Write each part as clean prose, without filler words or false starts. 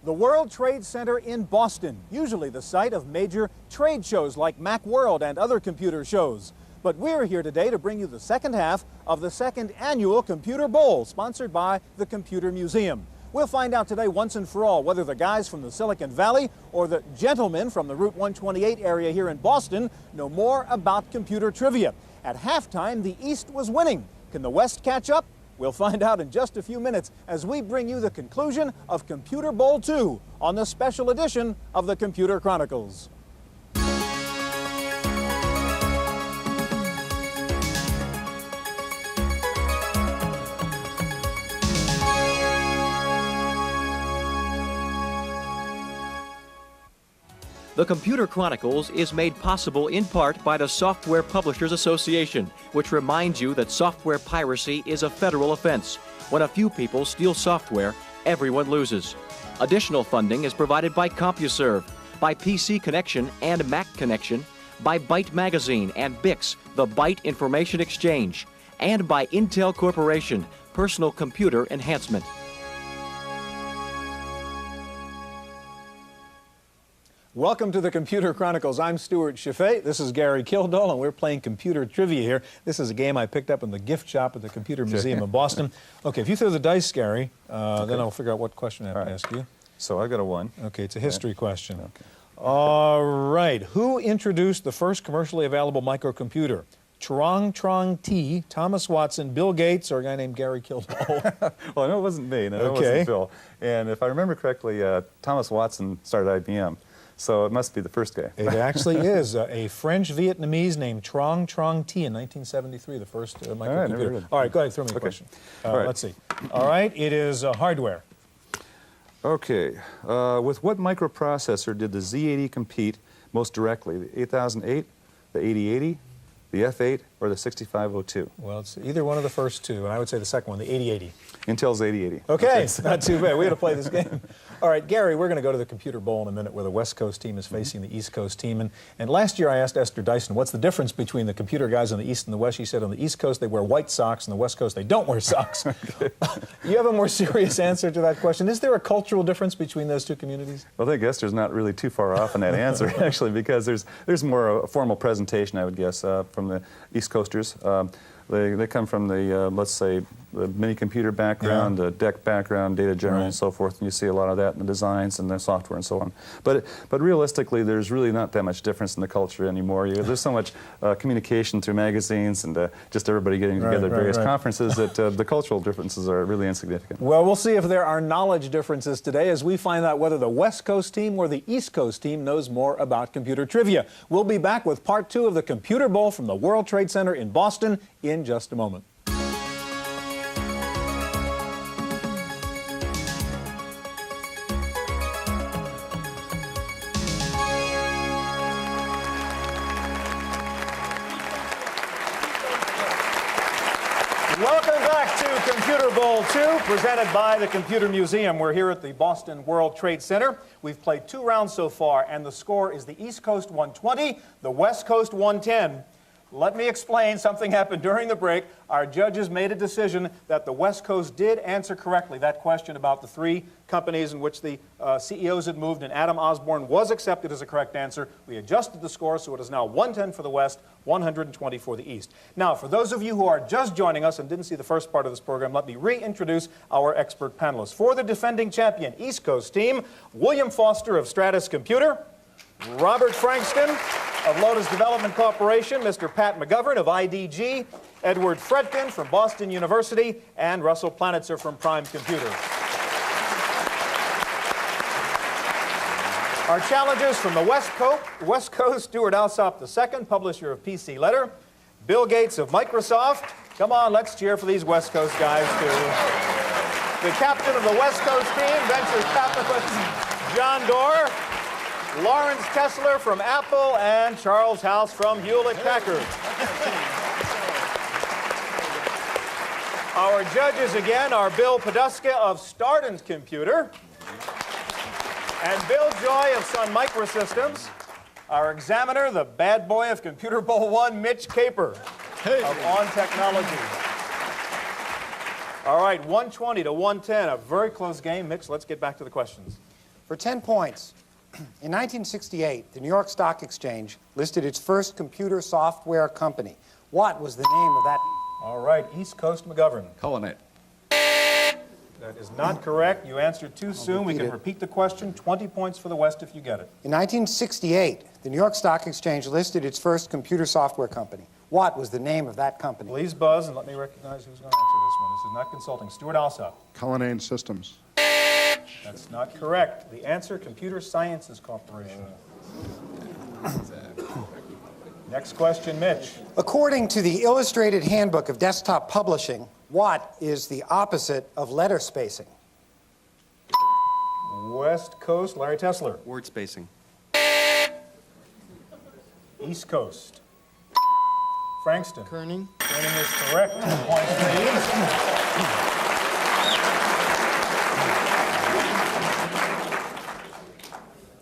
The World Trade Center in Boston, usually the site of major trade shows like Macworld and other computer shows. But we're here today to bring you the second half of the second annual Computer Bowl, sponsored by the Computer Museum. We'll find out today once and for all whether the guys from the Silicon Valley or the gentlemen from the Route 128 area here in Boston know more about computer trivia. At halftime, the East was winning. Can the West catch up? We'll find out in just a few minutes as we bring you the conclusion of Computer Bowl 2 on the special edition of the Computer Chronicles. The Computer Chronicles is made possible in part by the Software Publishers Association, which reminds you that software piracy is a federal offense. When a few people steal software, everyone loses. Additional funding is provided by CompuServe, by PC Connection and Mac Connection, by Byte Magazine and BIX, the Byte Information Exchange, and by Intel Corporation, Personal Computer Enhancement. Welcome to the Computer Chronicles. I'm Stewart Cheifet. This is Gary Kildall, and we're playing computer trivia here. This is a game I picked up in the gift shop at the Computer Museum of Boston. Okay, if you throw the dice, Gary, then I'll figure out what question I have to ask you. So I got a 1. Okay, it's a history question. Okay. All right. Who introduced the first commercially available microcomputer? Trong T, Thomas Watson, Bill Gates, or a guy named Gary Kildall? Well, I know it wasn't me, and I know it wasn't Bill. And if I remember correctly, Thomas Watson started IBM. So it must be the first guy. It actually is a French-Vietnamese named Trong T in 1973, the first microcomputer. All right, go ahead, throw me a question. Let's see. All right, it is hardware. Okay. With what microprocessor did the Z80 compete most directly? The 8008, the 8080, the F8, or the 6502? Well, it's either one of the first two, and I would say the second one, the 8080. Intel's 8080. Okay, not too bad. We had to play this game. All right, Gary, we're going to go to the Computer Bowl in a minute where the West Coast team is facing the East Coast team. And last year I asked Esther Dyson, what's the difference between the computer guys on the East and the West? She said on the East Coast they wear white socks, and on the West Coast they don't wear socks. You have a more serious answer to that question. Is there a cultural difference between those two communities? Well, I think Esther's not really too far off in that answer, actually, because there's more a formal presentation, I would guess, from the East Coasters. They come from the, let's say, the mini-computer background, the DEC background, data general, and so forth, and you see a lot of that in the designs and the software and so on. But realistically, there's really not that much difference in the culture anymore. There's so much communication through magazines and just everybody getting together at various conferences that the cultural differences are really insignificant. Well, we'll see if there are knowledge differences today as we find out whether the West Coast team or the East Coast team knows more about computer trivia. We'll be back with part 2 of the Computer Bowl from the World Trade Center in Boston in just a moment. Welcome back to Computer Bowl 2, presented by the Computer Museum. We're here at the Boston World Trade Center. We've played 2 rounds so far, and the score is the East Coast 120, the West Coast 110. Let me explain. Something happened during the break. Our judges made a decision that the West Coast did answer correctly that question about the 3 companies in which the CEOs had moved, and Adam Osborne was accepted as a correct answer. We adjusted the score, so it is now 110 for the West, 120 for the East. Now, for those of you who are just joining us and didn't see the first part of this program, let me reintroduce our expert panelists. For the defending champion East Coast team, William Foster of Stratus Computer, Robert Frankston of Lotus Development Corporation, Mr. Pat McGovern of IDG, Edward Fredkin from Boston University, and Russell Planitzer from Prime Computer. Our challengers from the West Coast, Stuart Alsop II, publisher of PC Letter, Bill Gates of Microsoft. Come on, let's cheer for these West Coast guys, too. The captain of the West Coast team, venture capitalist John Doerr, Lawrence Tesler from Apple, and Charles House from Hewlett-Packard. Our judges again are Bill Poduska of Stardust Computer and Bill Joy of Sun Microsystems. Our examiner, the bad boy of Computer Bowl 1, Mitch Caper of On Technology. All right, 120 to 110, a very close game. Mitch, let's get back to the questions. For 10 points, in 1968, the New York Stock Exchange listed its first computer software company. What was the name of that? All right, East Coast McGovern. Cullinan. That is not correct. You answered too soon. We can repeat the question. 20 points for the West if you get it. In 1968, the New York Stock Exchange listed its first computer software company. What was the name of that company? Please buzz and let me recognize who's going to answer this one. This is not consulting. Stewart Alsop. Cullinan Systems. That's not correct. The answer, Computer Sciences Corporation. Next question, Mitch. According to the Illustrated Handbook of Desktop Publishing, what is the opposite of letter spacing? West Coast, Larry Tesler. Word spacing. East Coast. Frankston. Kerning. Kerning is correct. 10 points for the East.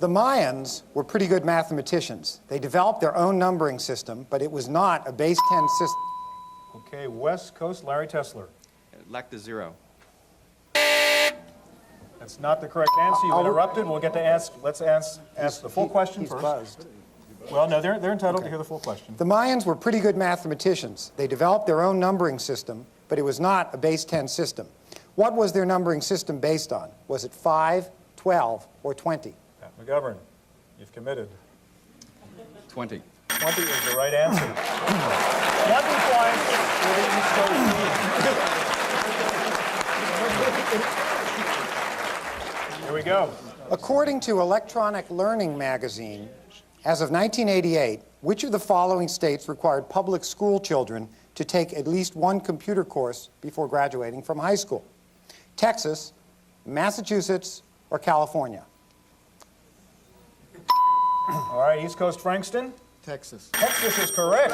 The Mayans were pretty good mathematicians. They developed their own numbering system, but it was not a base 10 system. Okay, West Coast, Larry Tesler. Lacked a zero. That's not the correct answer. You interrupted. We'll get to ask. Let's ask the full question He's first. buzzed. Well, no, they're entitled to hear the full question. The Mayans were pretty good mathematicians. They developed their own numbering system, but it was not a base 10 system. What was their numbering system based on? Was it 5, 12, or 20? Pat McGovern, you've committed. 20. 20 is the right answer. 20 points for the East Coast team. Here we go. According to Electronic Learning magazine, as of 1988, which of the following states required public school children to take at least one computer course before graduating from high school? Texas, Massachusetts, or California? All right, East Coast Frankston. Texas. Texas is correct.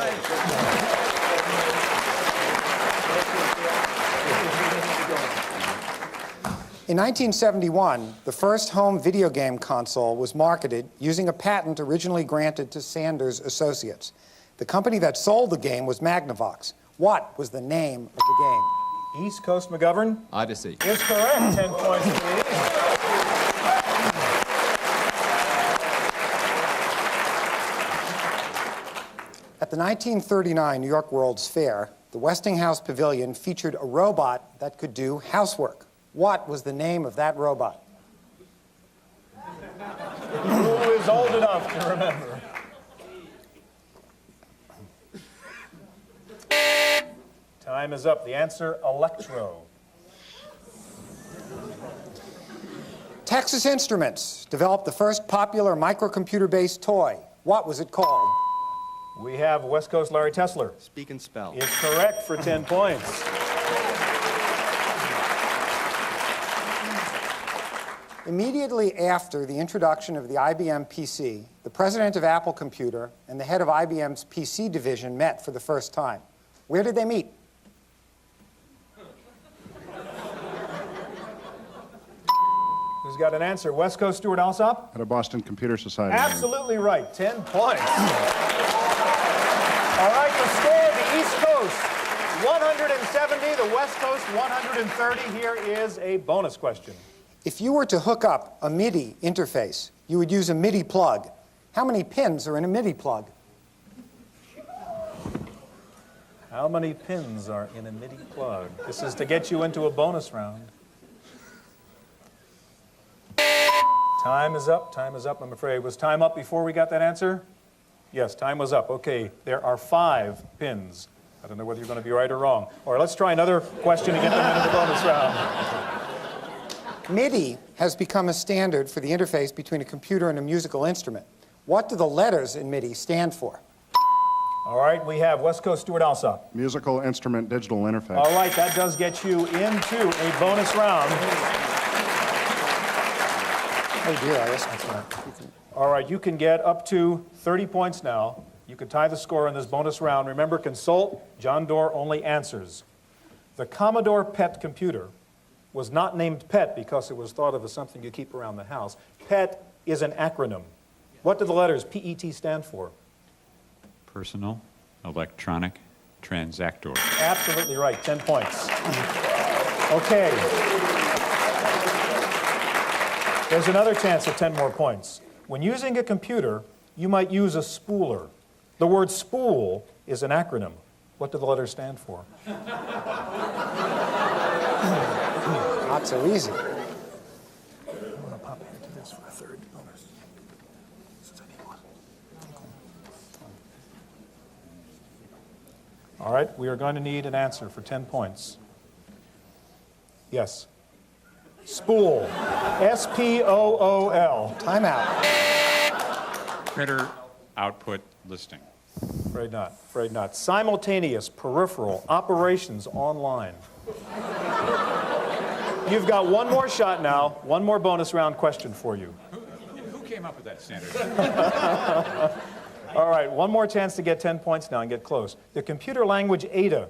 In 1971, the first home video game console was marketed using a patent originally granted to Sanders Associates. The company that sold the game was Magnavox. What was the name of the game? East Coast McGovern Odyssey. is correct. 10 points for the East. At the 1939 New York World's Fair, the Westinghouse Pavilion featured a robot that could do housework. What was the name of that robot? Who is old enough to remember? Time is up. The answer, Electro. Texas Instruments developed the first popular microcomputer-based toy. What was it called? We have West Coast Larry Tesler. Speak and spell. Is correct for 10 points. Immediately after the introduction of the IBM PC, the president of Apple Computer and the head of IBM's PC division met for the first time. Where did they meet? Who's got an answer? West Coast Stewart Alsop? At a Boston Computer Society. Absolutely right. 10 points. All right, the score, the East Coast, 170. The West Coast, 130. Here is a bonus question. If you were to hook up a MIDI interface, you would use a MIDI plug. How many pins are in a MIDI plug? How many pins are in a MIDI plug? This is to get you into a bonus round. Time is up. Time is up, I'm afraid. Was time up before we got that answer? Yes, time was up. Okay, there are 5 pins. I don't know whether you're going to be right or wrong. All right, let's try another question to get them into the bonus round. MIDI has become a standard for the interface between a computer and a musical instrument. What do the letters in MIDI stand for? All right, we have West Coast Stewart Alsop. Musical Instrument Digital Interface. All right, that does get you into a bonus round. Oh dear, I guess. All right, you can get up to 30 points now. You can tie the score in this bonus round. Remember, consult John Doerr only answers. The Commodore PET computer was not named PET because it was thought of as something you keep around the house. PET is an acronym. What do the letters PET stand for? Personal Electronic Transactor. Absolutely right, 10 points. Okay. There's another chance at 10 more points. When using a computer, you might use a spooler. The word spool is an acronym. What do the letters stand for? Not so easy. I'm going to pop into this for a third bonus. Since I need one. All right, we are going to need an answer for 10 points. Yes. Spool. S-P-O-O-L. Time out. Printer output listing. Afraid not. Afraid not. Simultaneous peripheral operations online. You've got one more shot now. One more bonus round question for you. Who came up with that standard? All right, one more chance to get 10 points now and get close. The computer language Ada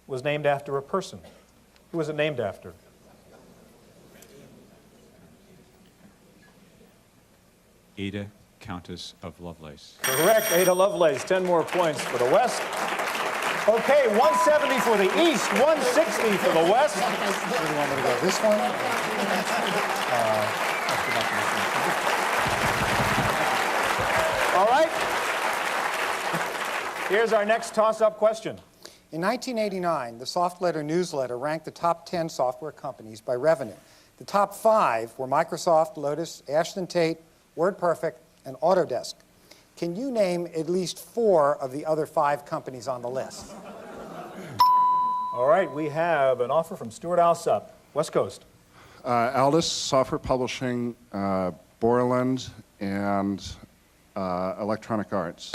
was named after a person. Who was it named after? Ada, Countess of Lovelace. Correct, Ada Lovelace. 10 more points for the West. Okay, 170 for the East, 160 for the West. Where do you want me to go? This one? All right. Here's our next toss-up question. In 1989, the Soft Letter newsletter ranked the top 10 software companies by revenue. The top 5 were Microsoft, Lotus, Ashton Tate, WordPerfect, and Autodesk. Can you name at least 4 of the other 5 companies on the list? All right, we have an offer from Stewart Alsop, West Coast. Aldus Software Publishing, Borland, and Electronic Arts.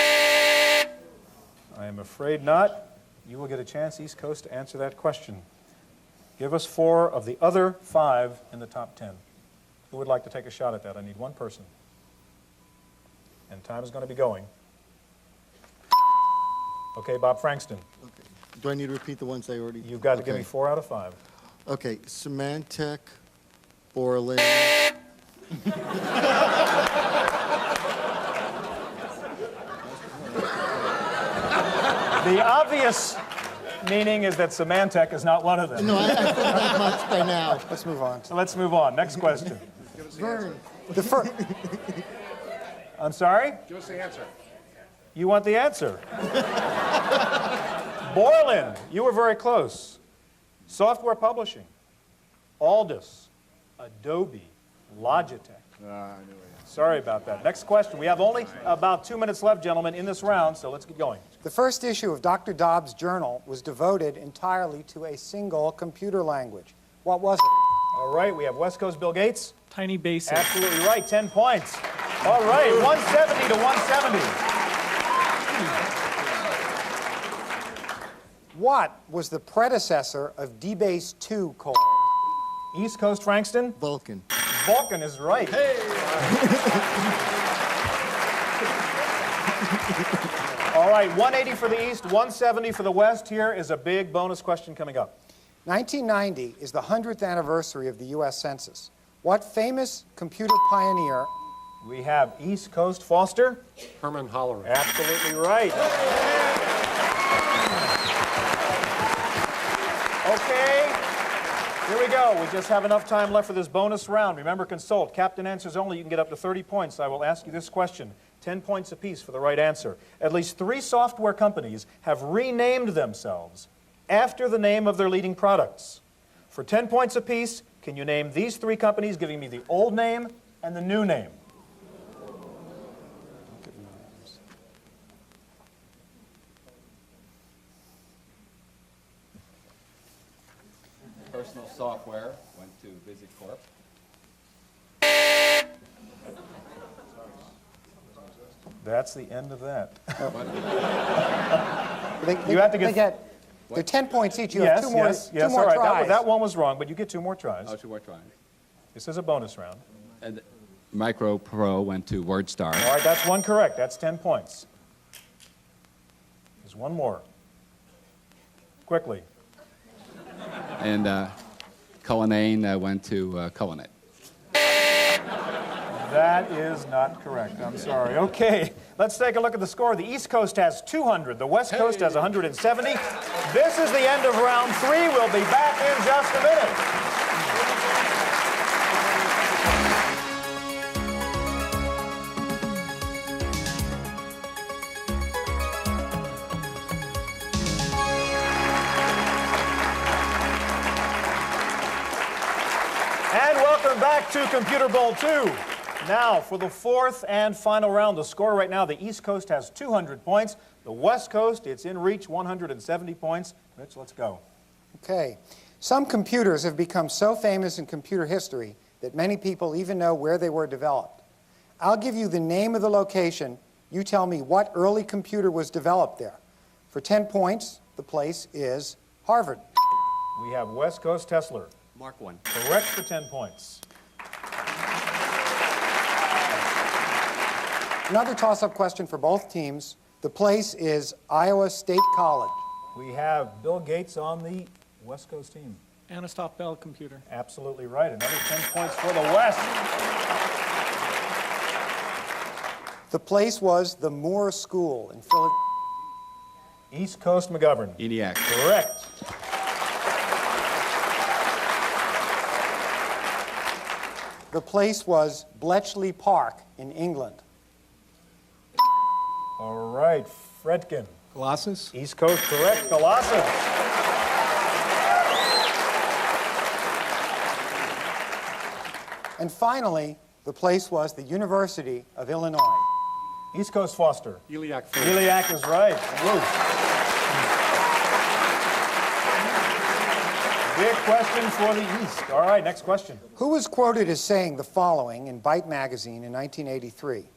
I am afraid not. You will get a chance, East Coast, to answer that question. Give us 4 of the other 5 in the top 10. Who would like to take a shot at that? I need one person. And time is going to be going. Okay, Bob Frankston. Okay. Do I need to repeat the ones I already? You've got to give me Okay. 4 out of 5. Okay, Symantec, Borland. The obvious meaning is that Symantec is not one of them. No, I think that much by now. Let's move on. So let's move on. Next question. Vern. The first. I'm sorry? Give us the answer. You want the answer? Borland. You were very close. Software publishing. Aldus. Adobe. Logitech. Sorry about that. Next question. We have only about 2 minutes left, gentlemen, in this round, so let's get going. The first issue of Dr. Dobbs' journal was devoted entirely to a single computer language. What was it? All right, we have West Coast Bill Gates. Tiny Basic. Absolutely right, 10 points. All right, 170 to 170. What was the predecessor of DBase 2 called? East Coast Frankston. Vulcan. Vulcan is right. All right, 180 for the East, 170 for the West. Here is a big bonus question coming up. 1990 is the 100th anniversary of the U.S. Census. What famous computer pioneer? We have East Coast Foster. Herman Holleran. Absolutely right. Okay, here we go. We just have enough time left for this bonus round. Remember, consult. Captain answers only. You can get up to 30 points. I will ask you this question. 10 points apiece for the right answer. At least 3 software companies have renamed themselves after the name of their leading products. For 10 points apiece, can you name these 3 companies, giving me the old name and the new name? Personal software went to VisitCorp. That's the end of that. You have to get- they're 10 points each. You Yes, have two more, yes, two yes. more All right, tries. that one was wrong, but you get 2 more tries. Oh, 2 more tries. This is a bonus round. And Micro Pro went to WordStar. All right, that's 1 correct. That's 10 points. There's 1 more. Quickly. And Cullinane went to Cullinet. That is not correct. I'm sorry. Okay, let's take a look at the score. The East Coast has 200. The West Coast has 170. This is the end of round 3. We'll be back in just a minute. And welcome back to Computer Bowl 2. Now, for the fourth and final round, the score right now, the East Coast has 200 points. The West Coast, it's in reach, 170 points. Rich, let's go. Okay. Some computers have become so famous in computer history that many people even know where they were developed. I'll give you the name of the location. You tell me what early computer was developed there. For 10 points, the place is Harvard. We have West Coast Tesla. Mark 1. Correct for 10 points. Another toss-up question for both teams. The place is Iowa State College. We have Bill Gates on the West Coast team. Anastop Bell Computer. Absolutely right. Another 10 points for the West. The place was the Moore School in Philadelphia. East Coast McGovern. ENIAC. Correct. The place was Bletchley Park in England. All right, Fredkin. Colossus. East Coast, correct. Colossus. And finally, the place was the University of Illinois. East Coast Foster. Iliac. Iliac is right. Woo. Big question for the East. All right, next question. Who was quoted as saying the following in Byte magazine in 1983?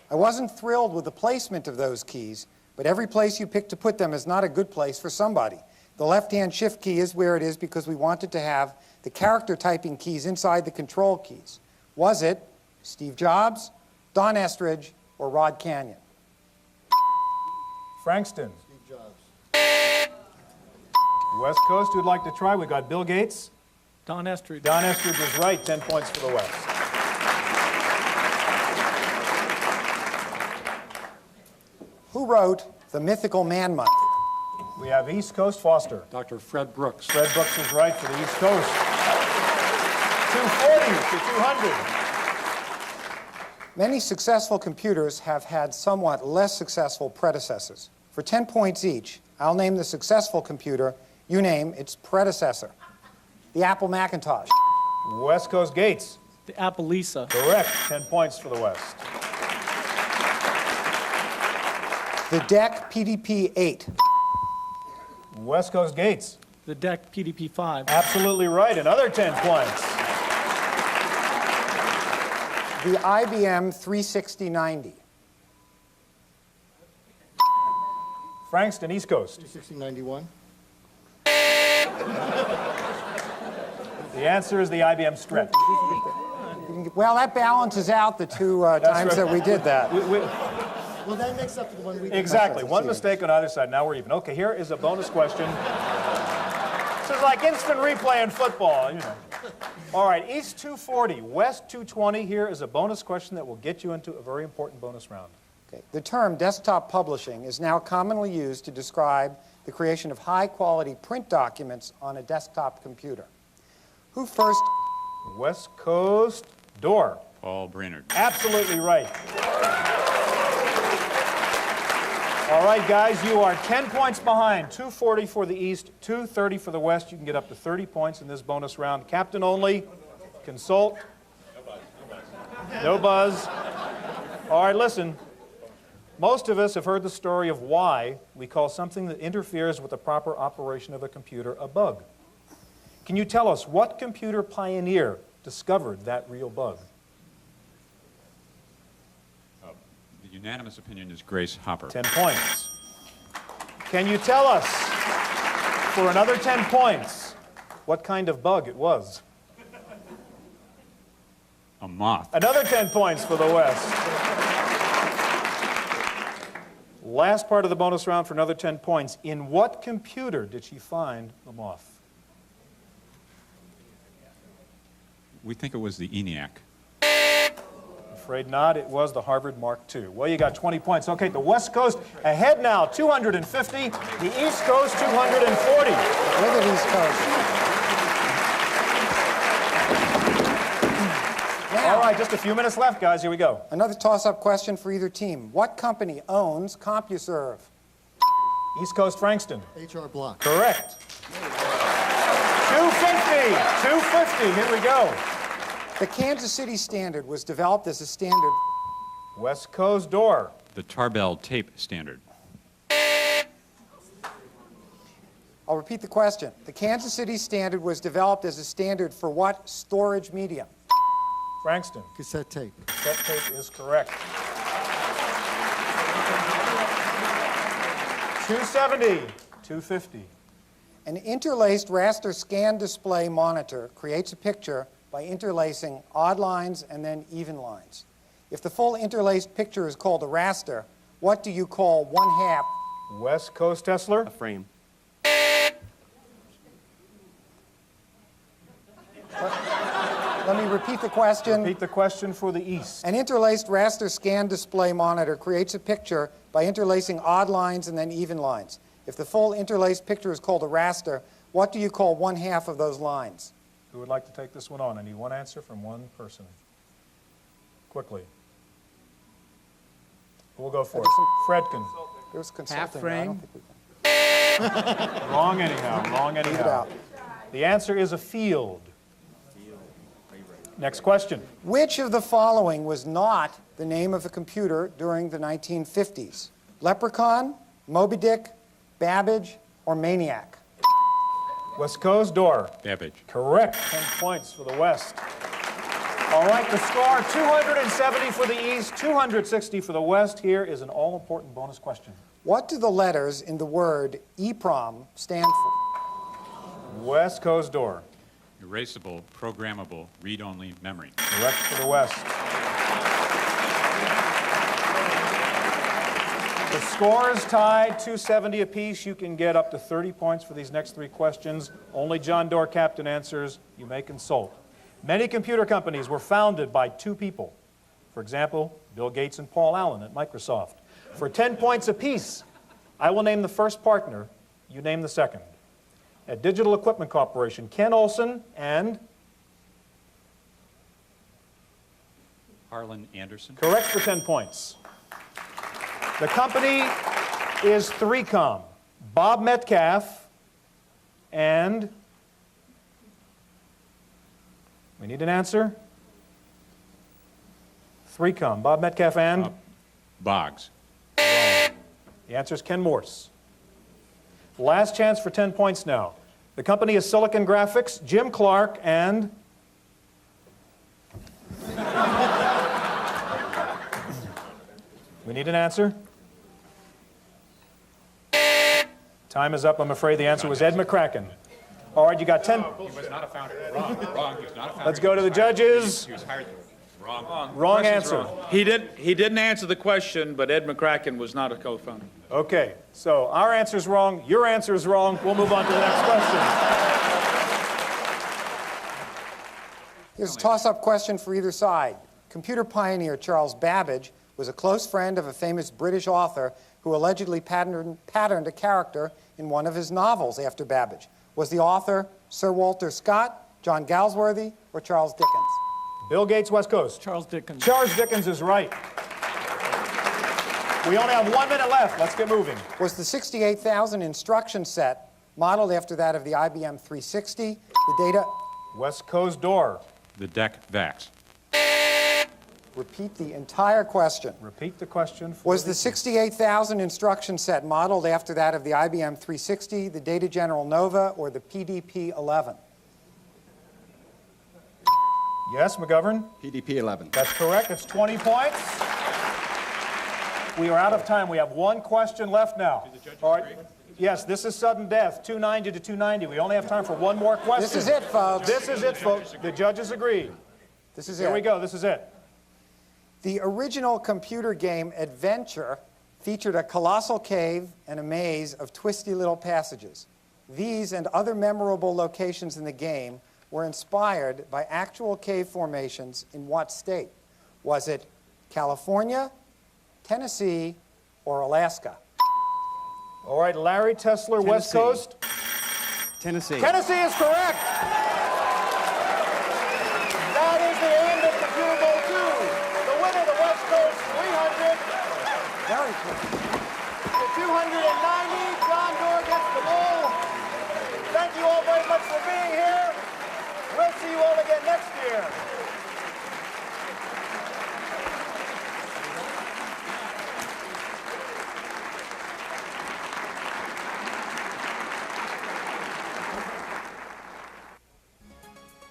I wasn't thrilled with the placement of those keys, but every place you pick to put them is not a good place for somebody. The left-hand shift key is where it is because we wanted to have the character typing keys inside the control keys. Was it Steve Jobs, Don Estridge, or Rod Canyon? Frankston. Steve Jobs. West Coast, who'd like to try? We got Bill Gates. Don Estridge. Don Estridge is right. 10 points for the West. Who wrote The Mythical Man Month? We have East Coast Foster. Dr. Fred Brooks. Fred Brooks is right for the East Coast. 240 to 200. Many successful computers have had somewhat less successful predecessors. For 10 points each, I'll name the successful computer, you name its predecessor. The Apple Macintosh. West Coast Gates. The Apple Lisa. Correct. 10 points for the West. The DEC PDP-8. West Coast Gates. The DEC PDP-5. Absolutely right. Another 10 points. The IBM 36090. Frankston, East Coast. 1691. The answer is the IBM Stretch. Well, that balances out the two times that we did that. Well, that makes up for the one we did. Exactly. One mistake on either side. Now we're even. Okay, here is a bonus question. This is like instant replay in football, you know. All right, East 240, West 220. Here is a bonus question that will get you into a very important bonus round. Okay. The term desktop publishing is now commonly used to describe the creation of high-quality print documents on a desktop computer. Who first? West Coast Door. Paul Brainerd. Absolutely right. All right, guys, you are 10 points behind. 240 for the East, 230 for the West. You can get up to 30 points in this bonus round. Captain only. Consult. No buzz. All right, listen. Most of us have heard the story of why we call something that interferes with the proper operation of a computer a bug. Can you tell us what computer pioneer discovered that real bug? The unanimous opinion is Grace Hopper. 10 points. Can you tell us, for another 10 points, what kind of bug it was? A moth. Another 10 points for the West. Last part of the bonus round for another 10 points. In what computer did she find the moth? We think it was the ENIAC. Afraid not. It was the Harvard Mark II. Well, you got 20 points. Okay, the West Coast ahead now, 250. The East Coast, 240. Look at East Coast. All right, just a few minutes left, guys. Here we go. Another toss-up question for either team. What company owns CompuServe? East Coast, Frankston. HR Block. Correct. 250. 250. Here we go. The Kansas City Standard was developed as a standard. West Coast door. The Tarbell tape standard. I'll repeat the question. The Kansas City Standard was developed as a standard for what storage medium? Frankston. Cassette tape. Cassette tape is correct. 270, 250. An interlaced raster scan display monitor creates a picture by interlacing odd lines and then even lines. If the full interlaced picture is called a raster, what do you call one half? West Coast Tesler. Frame. Let me repeat the question. Repeat the question for the East. An interlaced raster scan display monitor creates a picture by interlacing odd lines and then even lines. If the full interlaced picture is called a raster, what do you call one half of those lines? Who would like to take this one on? I need one answer from one person. Quickly. We'll go for it. Fredkin. There's consulting. frame. I don't think we can. Wrong anyhow. Wrong Leave it anyhow. out. The answer is a field. Next question. Which of the following was not the name of a computer during the 1950s? Leprechaun, Moby Dick, Babbage, or Maniac? West Coast door. Babbage. Correct. 10 points for the West. All right, the score 270 for the East, 260 for the West. Here is an all-important bonus question. What do the letters in the word EEPROM stand for? West Coast door. Erasable, programmable, read-only memory. Correct for the West. The score is tied, 270 apiece. You can get up to 30 points for these next three questions. Only John Doerr Captain answers. You may consult. Many computer companies were founded by two people. For example, Bill Gates and Paul Allen at Microsoft. For 10 points apiece, I will name the first partner. You name the second. At Digital Equipment Corporation, Ken Olson and... Harlan Anderson. Correct for 10 points. The company is 3Com. Bob Metcalf and... We need an answer. 3Com. Bob Metcalf and... Boggs. The answer is Ken Morse. Last chance for 10 points now. The company is Silicon Graphics, Jim Clark, and... We need an answer. Time is up. I'm afraid the answer was Ed McCracken. All right, you got 10. He was not a founder. Wrong. Wrong. He was not a founder. Let's go to the judges. He was hired. Wrong. Wrong answer. He didn't answer the question, but Ed McCracken was not a co-founder. Okay, so our answer's wrong, your answer is wrong. We'll move on to the next question. Here's a toss-up question for either side. Computer pioneer Charles Babbage was a close friend of a famous British author who allegedly patterned a character in one of his novels after Babbage. Was the author Sir Walter Scott, John Galsworthy, or Charles Dickens? Bill Gates, West Coast. Charles Dickens. Charles Dickens is right. We only have 1 minute left. Let's get moving. Was the 68,000 instruction set modeled after that of the IBM 360? The data... West Coast door. The DEC VAX. Repeat the entire question. Repeat the question. Was the 68,000 instruction set modeled after that of the IBM 360, the Data General Nova, or the PDP-11? Yes, McGovern? PDP-11. That's correct. It's 20 points. We are out of time. We have one question left now. All right. Yes, this is sudden death, 290 to 290. We only have time for one more question. This is it, folks. This is it, folks. The judges agree. This is it. Here we go. This is it. The original computer game Adventure featured a colossal cave and a maze of twisty little passages. These and other memorable locations in the game were inspired by actual cave formations in what state? Was it California, Tennessee, or Alaska? All right, Larry Tesler, West Coast. Tennessee. Tennessee is correct. That is the end of Computer Bowl 2. The winner, the West Coast 300. Very cool. The 290, John Doerr gets the bowl. Thank you all very much for being here. We'll see you all again next year.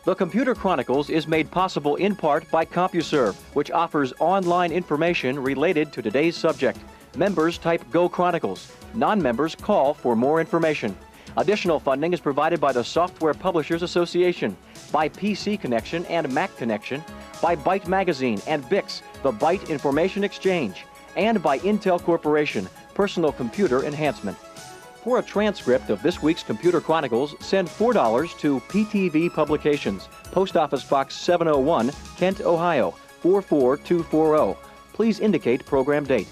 The Computer Chronicles is made possible in part by CompuServe, which offers online information related to today's subject. Members type Go Chronicles. Non-members call for more information. Additional funding is provided by the Software Publishers Association, by PC Connection and Mac Connection, by Byte Magazine and BIX, the Byte Information Exchange, and by Intel Corporation, Personal Computer Enhancement. For a transcript of this week's Computer Chronicles, send $4 to PTV Publications, Post Office Box 701, Kent, Ohio, 44240. Please indicate program date.